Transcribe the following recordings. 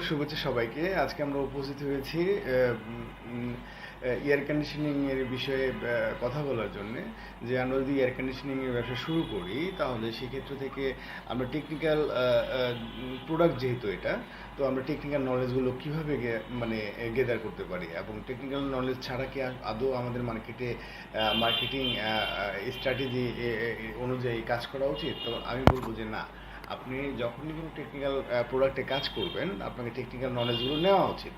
শুভেচ্ছা সবাইকে। আজকে আমরা উপস্থিত হয়েছি এয়ার কন্ডিশনিং এর বিষয়ে কথা বলার জন্যে, যে আমরা যদি এয়ার কন্ডিশনিং এর ব্যবসা শুরু করি তাহলে সেক্ষেত্র থেকে আমরা টেকনিক্যাল প্রোডাক্ট, যেহেতু এটা, তো আমরা টেকনিক্যাল নলেজগুলো কীভাবে গেদার করতে পারি, এবং টেকনিক্যাল নলেজ ছাড়া কি আদৌ আমাদের মার্কেটিং স্ট্র্যাটেজি অনুযায়ী কাজ করা উচিত? তো আমি বলবো যে না, আপনি যখনই কোনো টেকনিক্যাল প্রোডাক্টে কাজ করবেন আপনাকে টেকনিক্যাল নলেজগুলো নেওয়া উচিত,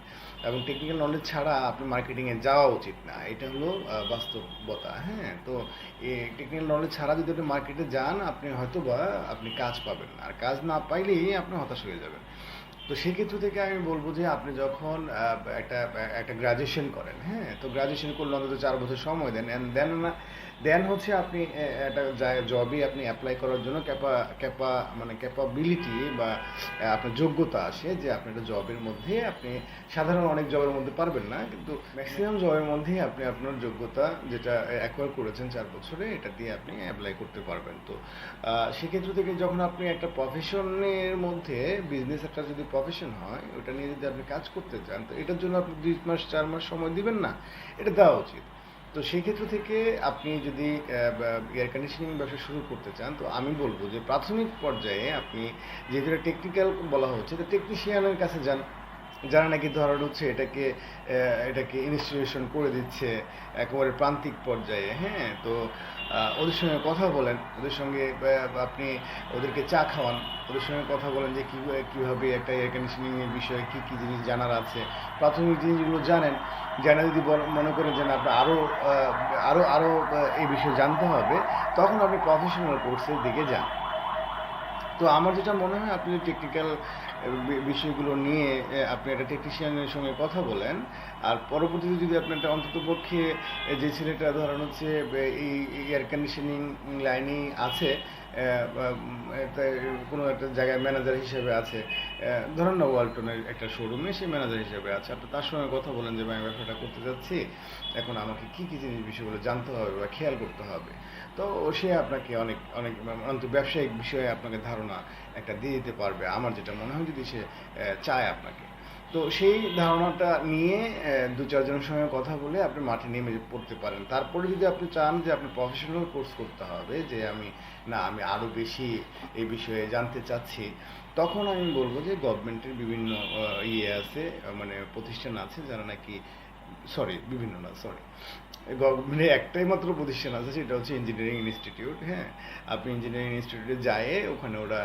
এবং টেকনিক্যাল নলেজ ছাড়া আপনি মার্কেটিংয়ে যাওয়া উচিত না। এটা হলো বাস্তবতা। হ্যাঁ, তো এই টেকনিক্যাল নলেজ ছাড়া যদি আপনি মার্কেটে যান আপনি কাজ পাবেন না, আর কাজ না পাইলেই আপনি হতাশ হয়ে যাবেন। তো সেক্ষেত্র থেকে আমি বলবো যে আপনি যখন একটা গ্রাজুয়েশন করেন, হ্যাঁ, তো গ্রাজুয়েশন করলে অন্তত 4 বছর সময় দেন, অ্যান্ড দেন হচ্ছে আপনি একটা জবই আপনি অ্যাপ্লাই করার জন্য ক্যাপাবিলিটি বা আপনার যোগ্যতা আসে, যে আপনি একটা জবের মধ্যে আপনি সাধারণ অনেক জবের মধ্যে পারবেন না, কিন্তু ম্যাক্সিমাম জবের মধ্যেই আপনি আপনার যোগ্যতা যেটা অ্যাকোয়ার করেছেন 4 বছরে, এটা দিয়ে আপনি অ্যাপ্লাই করতে পারবেন। তো সেক্ষেত্র থেকে যখন আপনি একটা প্রফেশনের মধ্যে, বিজনেস একটা যদি প্রফেশন হয়, ওটা নিয়ে যদি আপনি কাজ করতে চান, তো এটার জন্য আপনি 2 মাস 4 মাস সময় দিবেন না, এটা দেওয়া উচিত। তো সেই ক্ষেত্র থেকে আপনি যদি এয়ার কন্ডিশনিং ব্যবসা শুরু করতে চান, তো আমি বলবো যে প্রাথমিক পর্যায়ে আপনি, যেহেতু টেকনিক্যাল বলা হচ্ছে, তো টেকনিশিয়ানের কাছে যান, যারা নাকি ধরার হচ্ছে এটাকে ইনস্টলেশন করে দিচ্ছে একেবারে প্রান্তিক পর্যায়ে। হ্যাঁ, তো ওদের সঙ্গে কথা বলেন, ওদের সঙ্গে আপনি ওদেরকে চা খাওয়ান, ওদের সঙ্গে কথা বলেন যে কীভাবে একটা এয়ার কন্ডিশনিংয়ের বিষয়ে কী কী জিনিস জানার আছে, প্রাথমিক জিনিসগুলো জানা যদি মনে করেন যে না আপনার আরও এই বিষয়ে জানতে হবে, তখন আপনি প্রফেশনাল কোর্সের দিকে যান। তো আমার যেটা মনে হয়, আপনি টেকনিক্যাল বিষয়গুলো নিয়ে আপনি একটা টেকনিশিয়ানের সঙ্গে কথা বলেন, আর পরবর্তীতে যদি আপনি একটা অন্ততপক্ষে, যে ছেলেটা ধরেন হচ্ছে এই এয়ার কন্ডিশনিং লাইনেই আছে, কোনো একটা জায়গায় ম্যানেজার হিসেবে আছে, ধরেন না ওয়ালটনের একটা শোরুমে সে ম্যানেজার হিসেবে আছে, আপনি তার সঙ্গে কথা বলেন যে আমি ব্যবসাটা করতে যাচ্ছি, এখন আমাকে কী কী জিনিস বিষয়গুলো জানতে হবে বা খেয়াল করতে হবে। তো সে আপনাকে অনেক অনেক ব্যবসায়িক বিষয়ে আপনাকে ধারণা একটা দিয়ে দিতে পারবে, আমার যেটা মনে হয়, যদি সে চায় আপনাকে। তো সেই ধারণাটা নিয়ে 2-4 জনের সঙ্গে কথা বলে আপনি মাঠে নেমে পড়তে পারেন। তারপরে যদি আপনি চান যে আপনি প্রফেশনাল কোর্স করতে হবে, যে আমি আরও বেশি এই বিষয়ে জানতে চাচ্ছি, তখন আমি বলবো যে গভর্নমেন্টের বিভিন্ন আছে, প্রতিষ্ঠান আছে, যারা নাকি, বিভিন্ন না, গভর্নমেন্টের একটাই মাত্র প্রতিষ্ঠান আছে, সেটা হচ্ছে ইঞ্জিনিয়ারিং ইনস্টিটিউট। হ্যাঁ, আপনি ইঞ্জিনিয়ারিং ইনস্টিটিউটে যায়, ওখানে ওরা,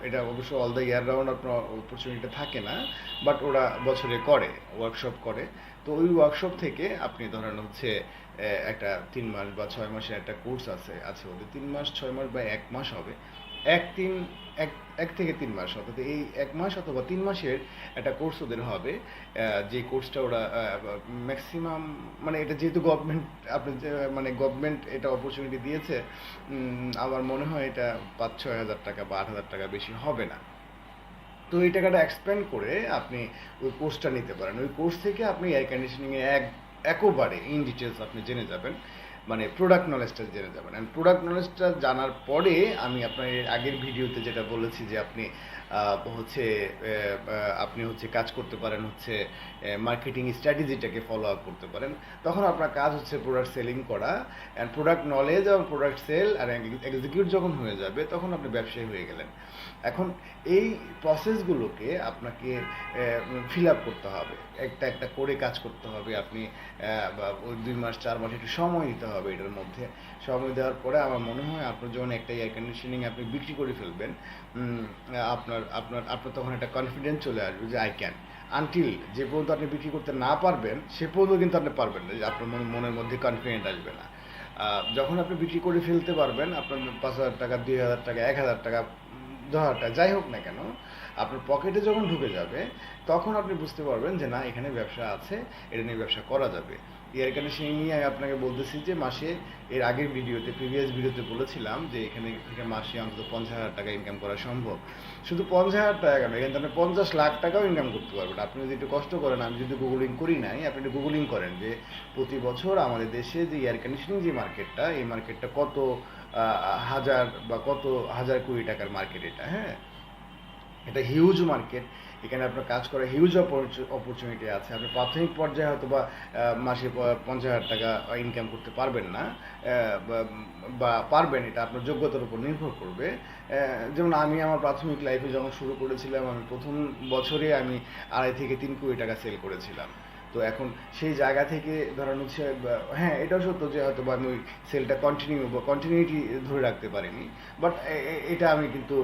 এটা অবশ্য অল দ্য ইয়ার রাউন্ড আপনার অপরচুনিটি থাকে না, বাট ওরা বছরে করে, ওয়ার্কশপ করে। তো ওই ওয়ার্কশপ থেকে আপনি ধরেন হচ্ছে একটা 3 মাস বা 6 মাসের একটা কোর্স আছে ওদের, 3 মাস 6 মাস বা 1 মাস হবে, এক থেকে 3 মাস, অর্থাৎ এই 1 মাস অথবা 3 মাসের একটা কোর্স ওদের হবে, যে কোর্সটা ওরা ম্যাক্সিমাম, এটা যেহেতু গভর্নমেন্ট এটা অপরচুনিটি দিয়েছে, আমার মনে হয় এটা 5-6 হাজার টাকা বা 8 হাজার টাকা বেশি হবে না। তো এই টাকাটা এক্সপেন্ড করে আপনি ওই কোর্সটা নিতে পারেন। ওই কোর্স থেকে আপনি এয়ার কন্ডিশনিংয়ে একবারে ইন ডিটেলস আপনি জেনে যাবেন, প্রোডাক্ট নলেজটা জেনে যাবেন। অ্যান্ড প্রোডাক্ট নলেজটা জানার পরে, আমি আপনার আগের ভিডিওতে যেটা বলেছি যে আপনি হচ্ছে কাজ করতে পারেন, হচ্ছে মার্কেটিং স্ট্র্যাটেজিটাকে ফলো আপ করতে পারেন। তখন আপনার কাজ হচ্ছে প্রোডাক্ট সেলিং করা, অ্যান্ড প্রোডাক্ট নলেজ এবং প্রোডাক্ট সেল আর এক্সিকিউট যখন হয়ে যাবে, তখন আপনি ব্যবসায়ী হয়ে গেলেন। এখন এই প্রসেসগুলোকে আপনাকে ফিল আপ করতে হবে, একটা একটা করে কাজ করতে হবে। আপনি ওই 2 মাস 4 মাস একটু সময় দিতে হবে, এটার মধ্যে সময় দেওয়ার পরে আমার মনে হয় আপনার যখন একটা এয়ার কন্ডিশনিং আপনি বিক্রি করে ফেলবেন, আপনার তখন একটা কনফিডেন্স চলে আসবে যে আই ক্যান। আনটিল যে পর্যন্ত আপনি বিক্রি করতে না পারবেন, সে পর্যন্ত কিন্তু আপনি পারবেন না, আপনার মনের মধ্যে কনফিডেন্ট আসবে না। যখন আপনি বিক্রি করে ফেলতে পারবেন, আপনার 5,000 টাকা, 2,000 টাকা, 1,000 টাকা, 10,000 টাকা, যাই হোক না কেন, আপনার পকেটে যখন ঢুকে যাবে, তখন আপনি বুঝতে পারবেন যে না, এখানে ব্যবসা আছে, এটা নিয়ে ব্যবসা করা যাবে। এয়ার কন্ডিশনিং নিয়ে আমি আপনাকে বলতেছি যে মাসে, এর আগের প্রিভিয়াস ভিডিওতে বলেছিলাম যে এখানে থেকে মাসে অন্তত 50,000 টাকা ইনকাম করা সম্ভব। শুধু 50,000 টাকা কেন, এখানে আপনি 50 লাখ টাকাও ইনকাম করতে পারবেন আপনি যদি একটু কষ্ট করেন। আমি যদি গুগলিং করি নাই, আপনি একটু গুগলিং করেন যে প্রতি বছর আমাদের দেশে যে এয়ার কন্ডিশনিং যে মার্কেটটা, এই মার্কেটটা কত হাজার বা কত হাজার কোটি টাকার মার্কেট এটা। হ্যাঁ, এটা হিউজ মার্কেট। এখানে আপনার কাজ করার হিউজ অপরচুনিটি আছে। আপনি প্রাথমিক পর্যায়ে হয়তো বা মাসে 50,000 টাকা ইনকাম করতে পারবেন না, বা পারবেন, এটা আপনার যোগ্যতার উপর নির্ভর করবে। যেমন আমি আমার প্রাথমিক লাইফে যখন শুরু করেছিলাম, আমি প্রথম বছরে আমি 2.5 থেকে 3 কোটি টাকা সেল করেছিলাম। তো এখন সেই জায়গা থেকে ধরেন হচ্ছে, হ্যাঁ এটাও সত্য যে হয়তো বা আমি ওই সেলটা কন্টিনিউটি ধরে রাখতে পারিনি, বাট এটা আমি কিন্তু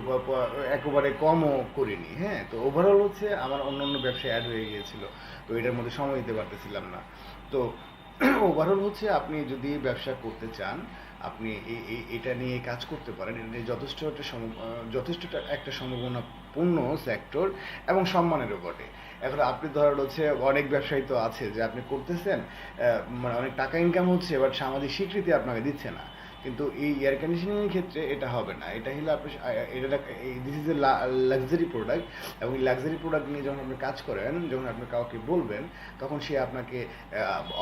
একেবারে কমও করিনি। হ্যাঁ, তো ওভারঅল হচ্ছে আমার অন্য ব্যবসায় অ্যাড হয়ে গিয়েছিল, তো এটার মধ্যে সময় দিতে পারতেছিলাম না। তো ওভারঅল হচ্ছে আপনি যদি ব্যবসা করতে চান, আপনি এটা নিয়ে কাজ করতে পারেন। এটা নিয়ে যথেষ্ট একটা সম্ভাবনাপূর্ণ সেক্টর এবং সম্মানেরও বটে। এখন আপনি ধরেন হচ্ছে অনেক ব্যবসায়ী তো আছে যে আপনি করতেছেন, মানে অনেক টাকা ইনকাম হচ্ছে, বাট সামাজিক স্বীকৃতি আপনাকে দিচ্ছে না। কিন্তু এই এয়ার কন্ডিশনিংয়ের ক্ষেত্রে এটা হবে না। এটা হলো আপনি এটা this is a luxury product, এবং এই লাক্সারি প্রোডাক্ট নিয়ে যখন আপনি কাজ করেন, যখন আপনি কাউকে বলবেন, তখন সে আপনাকে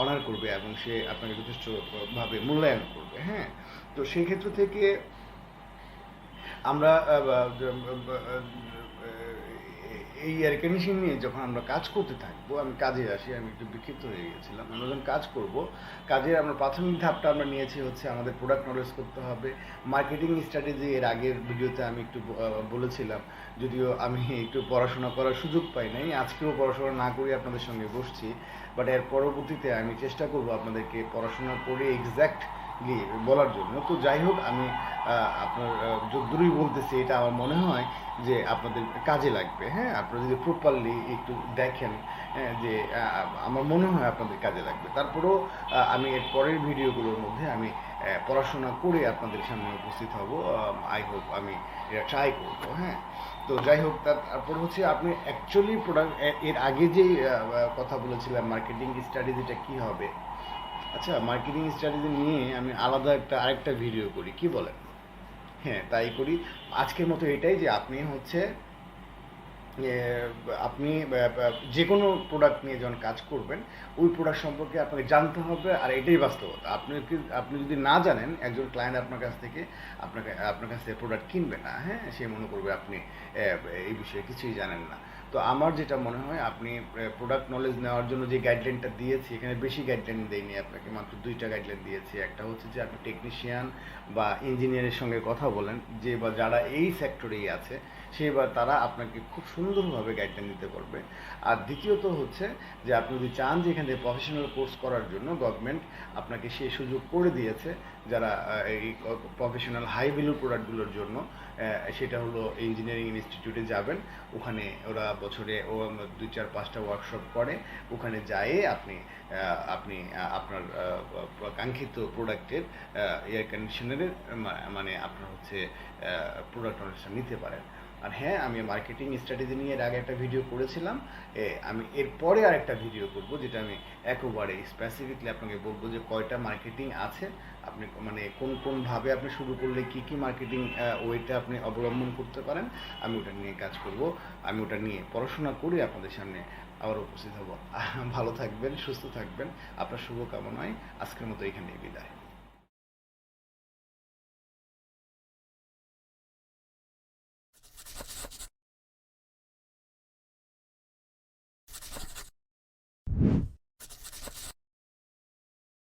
অনার করবে এবং সে আপনাকে যথেষ্টভাবে মূল্যায়ন করবে। হ্যাঁ, তো সেই ক্ষেত্র থেকে আমরা এই এয়ার কন্ডিশনিং নিয়ে যখন আমরা কাজ করতে থাকবো, আমি কাজে আসি, আমি একটু বিক্ষিপ্ত হয়ে গেছিলাম। আমরা যখন কাজ করব, কাজের আমরা প্রাথমিক ধাপটা আমরা নিয়েছি হচ্ছে আমাদের প্রোডাক্ট নলেজ করতে হবে। মার্কেটিং স্ট্র্যাটেজি এর আগের ভিডিওতে আমি একটু বলেছিলাম, যদিও আমি একটু পড়াশোনা করার সুযোগ পাই নাই, আজকেও পড়াশোনা না করে আপনাদের সঙ্গে বসছি, বাট এর পরবর্তীতে আমি চেষ্টা করব আপনাদেরকে পড়াশোনা করে এক্স্যাক্টলি বলার জন্য। তো যাই হোক, আমি আপনার যদ্দূরই বলতেছি, এটা আমার মনে হয় যে আপনাদের কাজে লাগবে। হ্যাঁ, আপনারা যদি প্রপারলি একটু দেখেন, যে আমার মনে হয় আপনাদের কাজে লাগবে। তারপরেও আমি এর পরের ভিডিওগুলোর মধ্যে আমি পড়াশোনা করে আপনাদের সামনে উপস্থিত হব। আই হোপ আমি এটা ট্রাই করবো। হ্যাঁ, তো যাই হোক, তারপর হচ্ছে আপনি অ্যাকচুয়ালি প্রোডাক্ট, এর আগে যেই কথা বলেছিলাম মার্কেটিং স্ট্র্যাটেজিটা কী হবে, আচ্ছা মার্কেটিং স্ট্র্যাটেজি নিয়ে আমি আলাদা আরেকটা ভিডিও করি, কি বলেন? হ্যাঁ, তাই করি। আজকের মতো এটাই যে আপনি হচ্ছে আপনি যে কোনো প্রোডাক্ট নিয়ে যখন কাজ করবেন, ওই প্রোডাক্ট সম্পর্কে আপনাকে জানতে হবে, আর এটাই বাস্তবতা। আপনি যদি না জানেন, একজন ক্লায়েন্ট আপনার কাছ থেকে প্রোডাক্ট কিনবে না। হ্যাঁ, সে মনে করবে আপনি এই বিষয়ে কিছুই জানেন না। তো আমার যেটা মনে হয়, আপনি প্রোডাক্ট নলেজ নেওয়ার জন্য যে গাইডলাইনটা দিয়েছি, এখানে বেশি গাইডলাইন দেয়নি আপনাকে, মাত্র 2টা গাইডলাইন দিয়েছি। একটা হচ্ছে যে আপনি টেকনিশিয়ান বা ইঞ্জিনিয়ারের সঙ্গে কথা বলেন, যে বা যারা এই সেক্টরেই আছে, তারা আপনাকে খুব সুন্দরভাবে গাইডলাইন দিতে পারবে। আর দ্বিতীয়ত হচ্ছে যে আপনি যদি চান যে এখানে প্রফেশনাল কোর্স করার জন্য, গভর্নমেন্ট আপনাকে সেই সুযোগ করে দিয়েছে, যারা এই প্রফেশনাল হাই ভ্যালু প্রোডাক্টগুলোর জন্য। সেটা হলো ইঞ্জিনিয়ারিং ইনস্টিটিউটে যাবেন, ওখানে ওরা বছরে 2, 4, 5টা ওয়ার্কশপ করে, ওখানে যেয়ে আপনি আপনার কাঙ্ক্ষিত প্রোডাক্টের এয়ার কন্ডিশনারের মানে আপনার হচ্ছে প্রোডাক্ট নলেজটা নিতে পারেন। আর হ্যাঁ, আমি মার্কেটিং স্ট্র্যাটেজি নিয়ে এর আগে একটা ভিডিও করেছিলাম। আমি এরপরে আরেকটা ভিডিও করব, যেটা আমি একেবারে স্পেসিফিকলি আপনাকে বলবো যে কয়টা মার্কেটিং আছে, আপনি মানে কোনভাবে আপনি শুরু করলে কি মার্কেটিং ওয়েটা আপনি অবলম্বন করতে পারেন। আমি ওটা নিয়ে কাজ করব, আমি ওটা নিয়ে পড়াশোনা করে আপনাদের সামনে আবার উপস্থিত হব। ভালো থাকবেন, সুস্থ থাকবেন, আপনার শুভকামনায় আজকের মতো এখানেই বিদায়।